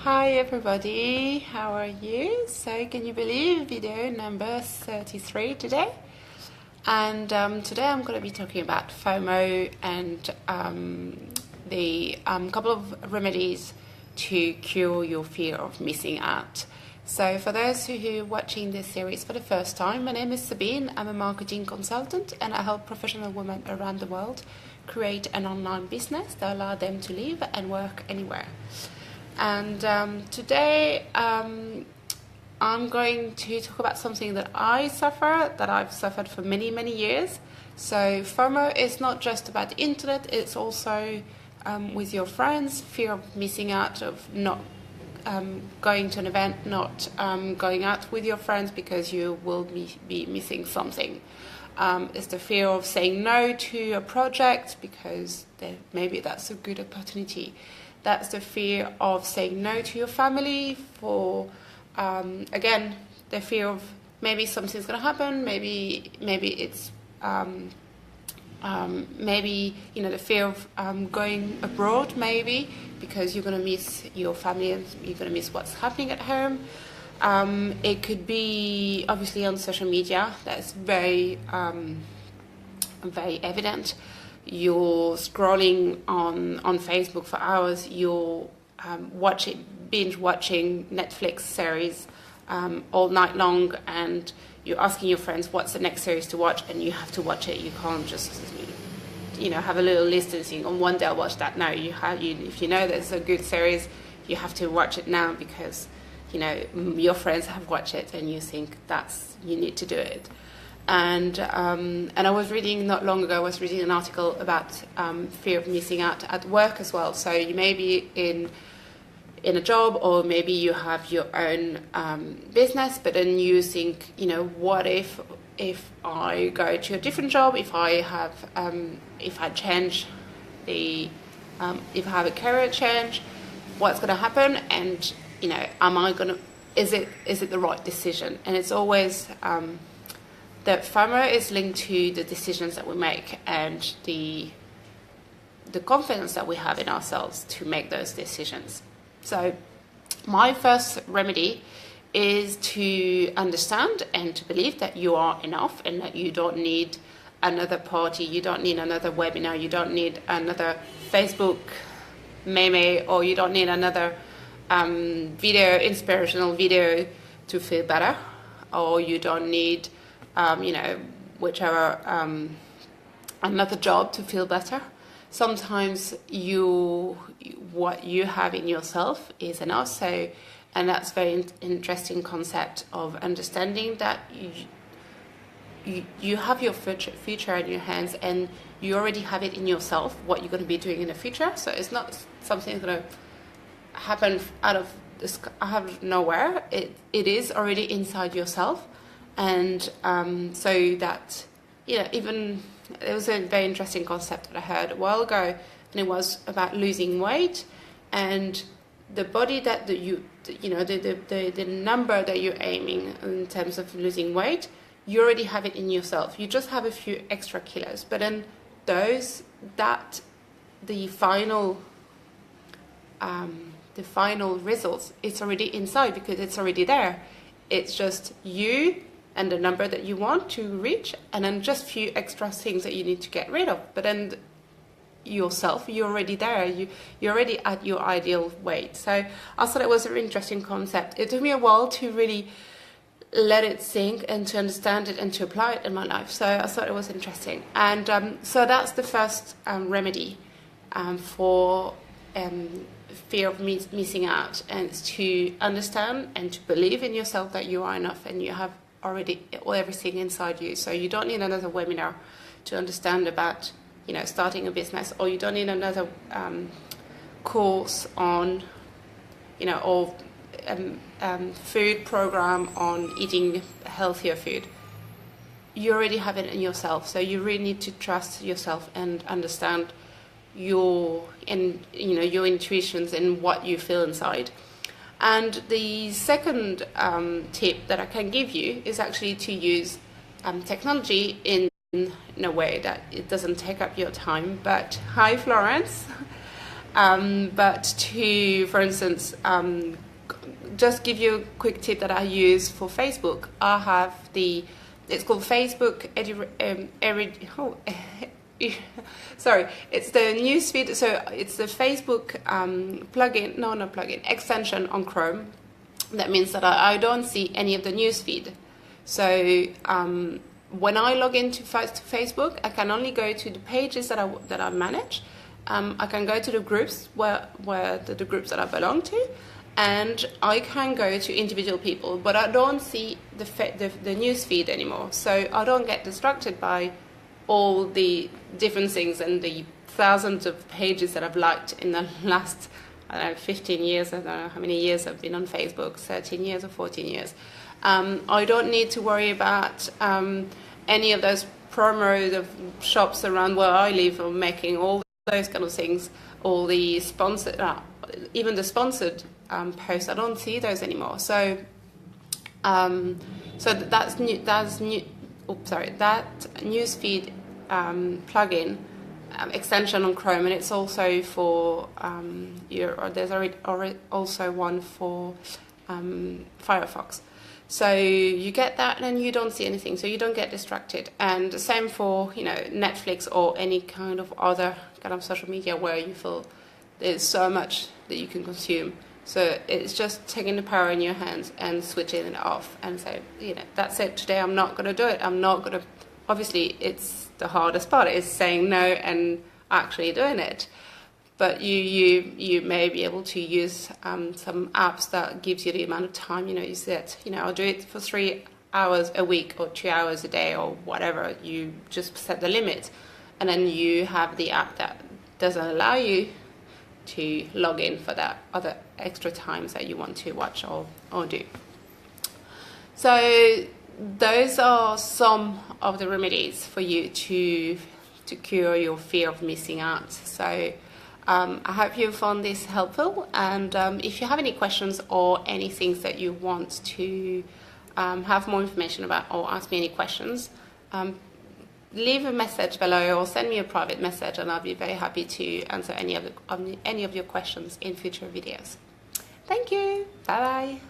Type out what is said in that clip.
Hi everybody, how are you? So can you believe video number 33 today? And today I'm going to be talking about FOMO and the couple of remedies to cure your fear of missing out. So for those who are watching this series for the first time, my name is Sabine. I'm a marketing consultant and I help professional women around the world create an online business that allows them to live and work anywhere. And today I'm going to talk about something that I've suffered for many, many years. So FOMO is not just about the internet, it's also with your friends, fear of missing out, of not going to an event, not going out with your friends because you will be missing something. It's the fear of saying no to a project because maybe that's a good opportunity. That's the fear of saying no to your family for, again, the fear of maybe something's going to happen, maybe it's, maybe, the fear of going abroad, maybe, because you're going to miss your family and you're going to miss what's happening at home. It could be, obviously, on social media. That's very evident. You're scrolling on Facebook for hours, you're binge watching Netflix series all night long, and you're asking your friends what's the next series to watch, and you have to watch it. You can't just have a little list and think, one day I'll watch that. No, if you know there's a good series, you have to watch it now because your friends have watched it and you think you need to do it. And I was reading not long ago. I was reading an article about fear of missing out at work as well. So you may be in a job, or maybe you have your own business, but then you think, what if I go to a different job? If I change if I have a career change, what's going to happen? And is it the right decision? And it's always that FOMO is linked to the decisions that we make and the confidence that we have in ourselves to make those decisions. So my first remedy is to understand and to believe that you are enough and that you don't need another party, you don't need another webinar, you don't need another Facebook meme, or you don't need another inspirational video to feel better, or you don't need whichever another job to feel better. Sometimes what you have in yourself is enough. So, and that's very interesting concept of understanding that you have your future in your hands, and you already have it in yourself what you're going to be doing in the future. So it's not something that's going to happen out of nowhere. It is already inside yourself. And so that, even there was a very interesting concept that I heard a while ago, and it was about losing weight, and the body that the number that you're aiming in terms of losing weight, you already have it in yourself. You just have a few extra kilos, but then the final results, it's already inside because it's already there. It's just you and the number that you want to reach, and then just a few extra things that you need to get rid of. But then yourself, you're already there. You're already at your ideal weight. So I thought it was a very interesting concept. It took me a while to really let it sink and to understand it and to apply it in my life. So I thought it was interesting. And so that's the first remedy for fear of missing out, and it's to understand and to believe in yourself that you are enough and you have already everything inside you. So you don't need another webinar to understand about starting a business, or you don't need another course on or food program on eating healthier food. You already have it in yourself. So you really need to trust yourself and understand your intuitions and what you feel inside. And the second tip that I can give you is actually to use technology in a way that it doesn't take up your time. But hi, Florence. But to, for instance, just give you a quick tip that I use for Facebook. I have it's called Facebook sorry, it's the newsfeed. So it's the Facebook extension on Chrome. That means that I don't see any of the newsfeed. So when I log into Facebook, I can only go to the pages that I manage. I can go to the groups where the groups that I belong to, and I can go to individual people, but I don't see the news feed anymore. So I don't get distracted by all the different things and the thousands of pages that I've liked in the last, I don't know, 15 years. I don't know how many years I've been on Facebook, 13 years or 14 years. I don't need to worry about any of those promos of shops around where I live or making all those kind of things, all the sponsored, even the sponsored posts. I don't see those anymore. So, that newsfeed plugin extension on Chrome, and it's also for there's already also one for Firefox. So you get that and you don't see anything, so you don't get distracted. And the same for, Netflix or any kind of other kind of social media where you feel there's so much that you can consume. So it's just taking the power in your hands and switching it off and say, that's it, today I'm not going to do it. I'm not going to, obviously it's the hardest part is saying no and actually doing it. But you may be able to use some apps that gives you the amount of time, you said, I'll do it for 3 hours a week or 2 hours a day or whatever. You just set the limit. And then you have the app that doesn't allow you to log in for that other extra times that you want to watch or do. So those are some of the remedies for you to cure your fear of missing out. So I hope you found this helpful, and if you have any questions or any things that you want to have more information about or ask me any questions, leave a message below or send me a private message, and I'll be very happy to answer any of your questions in future videos. Thank you. Bye bye.